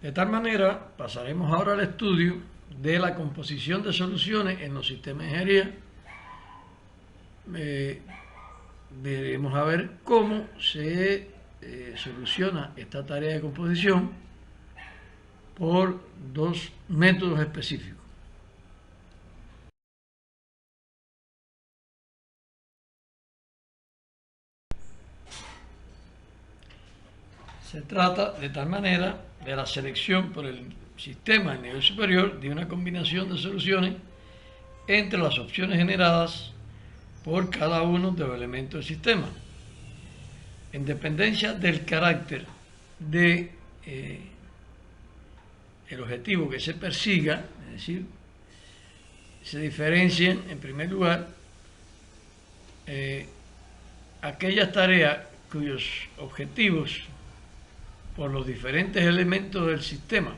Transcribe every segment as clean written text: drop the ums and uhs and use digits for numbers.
De tal manera, pasaremos ahora al estudio de la composición de soluciones en los sistemas de ingeniería. Veremos a ver cómo se soluciona esta tarea de composición por dos métodos específicos. Se trata de tal manera de la selección por el sistema de nivel superior de una combinación de soluciones entre las opciones generadas por cada uno de los elementos del sistema, en dependencia del carácter de el objetivo que se persiga, es decir, se diferencian en primer lugar aquellas tareas cuyos objetivos por los diferentes elementos del sistema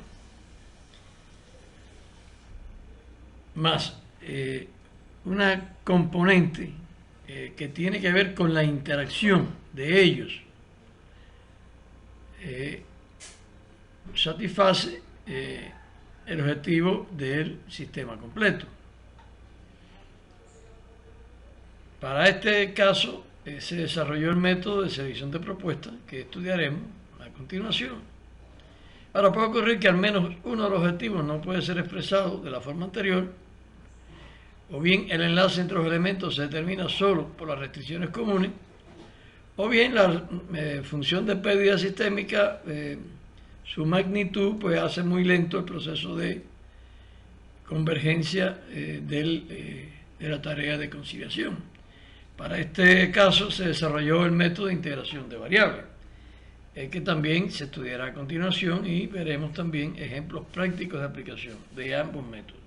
más una componente que tiene que ver con la interacción de ellos satisface el objetivo del sistema completo. Para este caso se desarrolló el método de selección de propuestas que estudiaremos a continuación. Ahora puede ocurrir que al menos uno de los objetivos no puede ser expresado de la forma anterior, o bien el enlace entre los elementos se determina solo por las restricciones comunes, o bien la función de pérdida sistémica, su magnitud pues hace muy lento el proceso de convergencia de la tarea de conciliación. Para este caso se desarrolló el método de integración de variables, que también se estudiará a continuación, y veremos también ejemplos prácticos de aplicación de ambos métodos.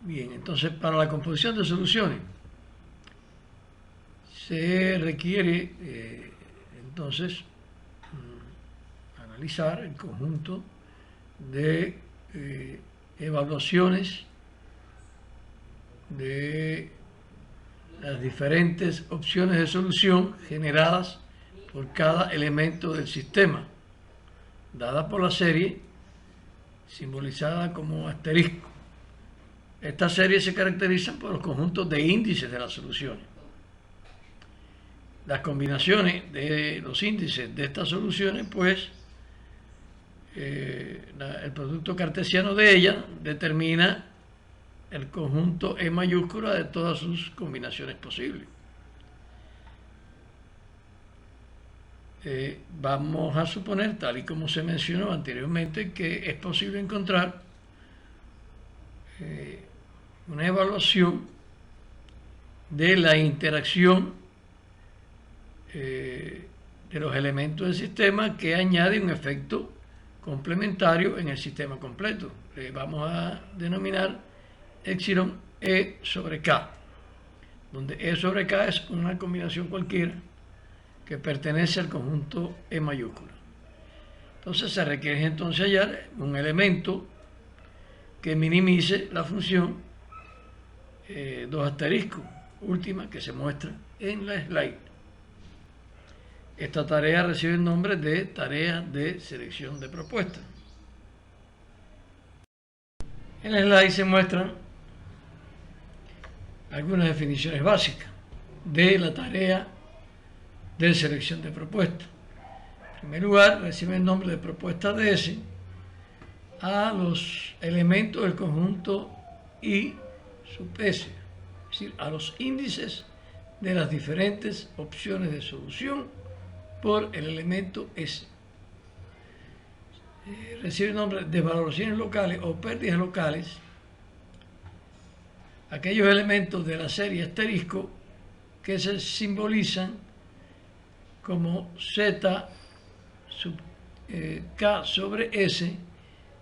Bien, entonces para la composición de soluciones se requiere entonces analizar el conjunto de evaluaciones de las diferentes opciones de solución generadas por cada elemento del sistema, dada por la serie simbolizada como asterisco. Estas series se caracterizan por los conjuntos de índices de las soluciones. Las combinaciones de los índices de estas soluciones, pues, el producto cartesiano de ellas determina el conjunto E mayúscula de todas sus combinaciones posibles. Vamos a suponer, tal y como se mencionó anteriormente, que es posible encontrar una evaluación de la interacción de los elementos del sistema que añade un efecto complementario en el sistema completo. Vamos a denominar epsilon E sobre K, donde E sobre K es una combinación cualquiera que pertenece al conjunto E mayúscula. Entonces se requiere entonces hallar un elemento que minimice la función 2 asteriscos, última que se muestra en la slide. Esta tarea recibe el nombre de tarea de selección de propuestas. En la slide se muestran algunas definiciones básicas de la tarea de selección de propuestas. En primer lugar, recibe el nombre de propuesta DS a los elementos del conjunto I sub S, es decir, a los índices de las diferentes opciones de solución por el elemento S. Recibe el nombre de valoraciones locales o pérdidas locales aquellos elementos de la serie asterisco que se simbolizan como Z sub K sobre S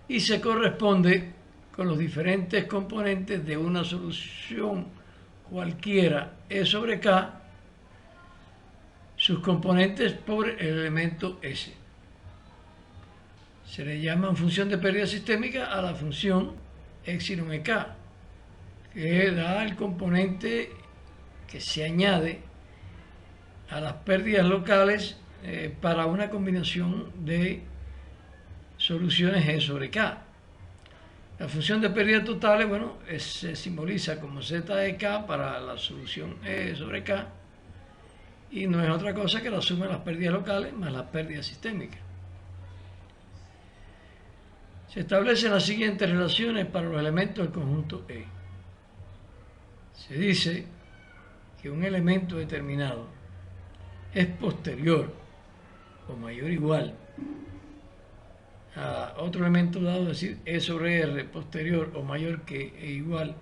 y se corresponde con los diferentes componentes de una solución cualquiera E sobre K, sus componentes por el elemento S. Se le llama función de pérdida sistémica a la función epsilon EK, que da el componente que se añade a las pérdidas locales para una combinación de soluciones E sobre K. La función de pérdidas totales, bueno, se simboliza como Z de K para la solución E sobre K, y no es otra cosa que la suma de las pérdidas locales más las pérdidas sistémicas. Se establecen las siguientes relaciones para los elementos del conjunto E. Se dice que un elemento determinado es posterior o mayor o igual a otro elemento dado, es decir, E sobre R posterior o mayor que e igual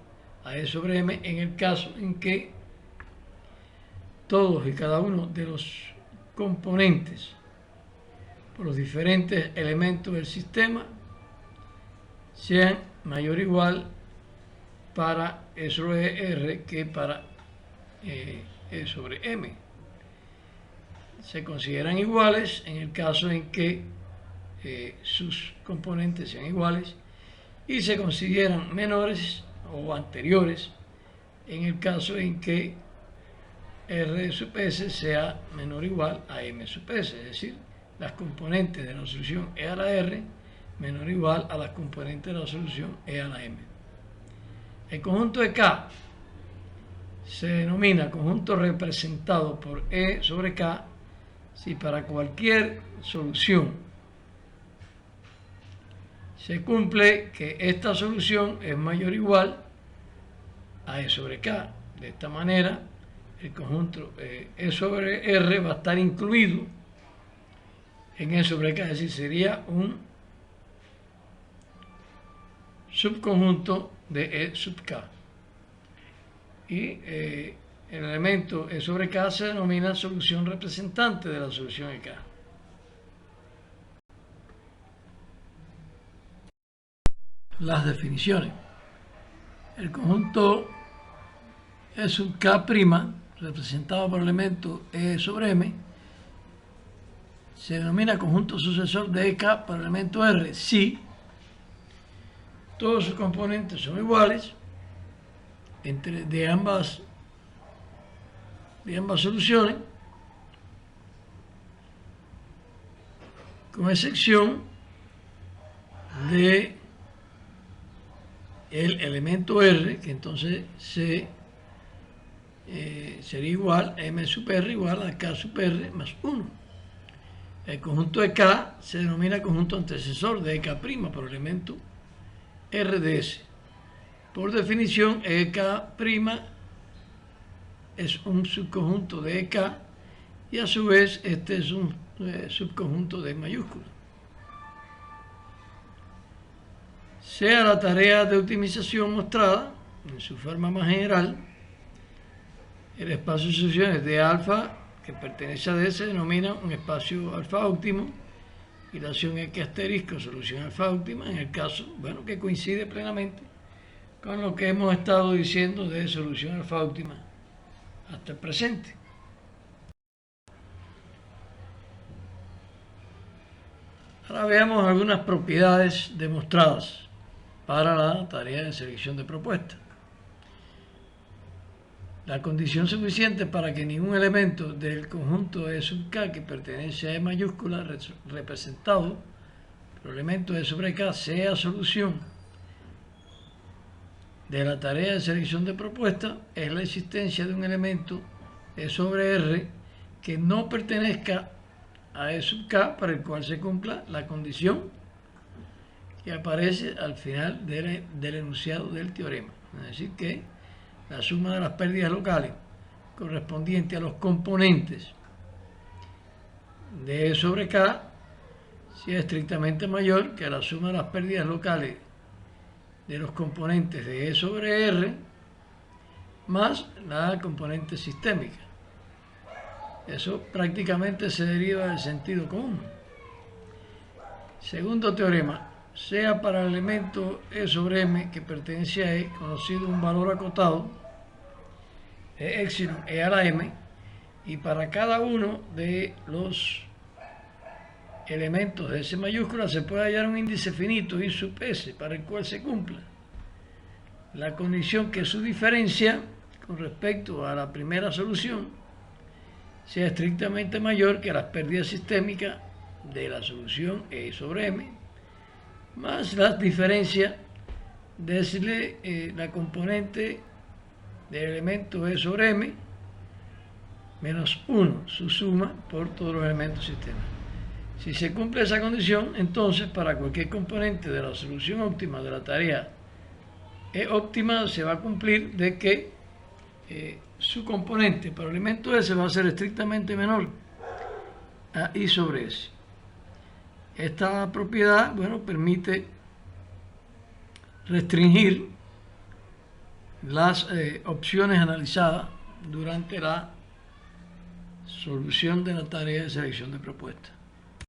a E sobre M, en el caso en que todos y cada uno de los componentes por los diferentes elementos del sistema sean mayor o igual para E sobre R que para E sobre M. Se consideran iguales en el caso en que sus componentes sean iguales, y se consideran menores o anteriores en el caso en que R sub S sea menor o igual a M sub S, es decir, las componentes de la solución E a la R menor o igual a las componentes de la solución E a la M. El conjunto de K se denomina conjunto representado por E sobre K si para cualquier solución se cumple que esta solución es mayor o igual a E sobre K. De esta manera, el conjunto E sobre R va a estar incluido en E sobre K, es decir, sería un subconjunto de E sub K. Y el elemento E sobre K se denomina solución representante de la solución de K. Las definiciones. El conjunto E sub K', representado por el elemento E sobre M, se denomina conjunto sucesor de EK por el elemento R si todos sus componentes son iguales de ambas soluciones, con excepción de el elemento R, que entonces sería igual a M sub R igual a K sub R más 1. El conjunto de K se denomina conjunto antecesor de EK' por el elemento R de S. Por definición, EK' es un subconjunto de EK y a su vez este es un subconjunto de mayúscula. Sea la tarea de optimización mostrada en su forma más general, el espacio de soluciones de alfa que pertenece a D se denomina un espacio alfa óptimo, y la acción X asterisco solución alfa óptima en el caso, bueno, que coincide plenamente con lo que hemos estado diciendo de solución alfa óptima hasta el presente. Ahora veamos algunas propiedades demostradas para la tarea de selección de propuestas. La condición suficiente para que ningún elemento del conjunto E sub K que pertenece a E mayúscula representado por el elemento E sobre K sea solución de la tarea de selección de propuestas es la existencia de un elemento E sobre R que no pertenezca a E sub K para el cual se cumpla la condición que aparece al final del enunciado del teorema. Es decir, que la suma de las pérdidas locales correspondiente a los componentes de E sobre K sea estrictamente mayor que la suma de las pérdidas locales de los componentes de E sobre R más la componente sistémica. Eso prácticamente se deriva del sentido común. Segundo teorema, sea para el elemento E sobre M que pertenece a E conocido un valor acotado, E epsilon E a la M, y para cada uno de los elementos de S mayúscula se puede hallar un índice finito I sub S para el cual se cumpla la condición que su diferencia con respecto a la primera solución sea estrictamente mayor que las pérdidas sistémicas de la solución E sobre M, más las diferencias de la componente del elemento E sobre M, menos 1, su suma por todos los elementos del sistema. Si se cumple esa condición, entonces para cualquier componente de la solución óptima de la tarea E óptima se va a cumplir de que su componente para el elemento S va a ser estrictamente menor a I sobre S. Esta propiedad, bueno, permite restringir las opciones analizadas durante la solución de la tarea de selección de propuestas.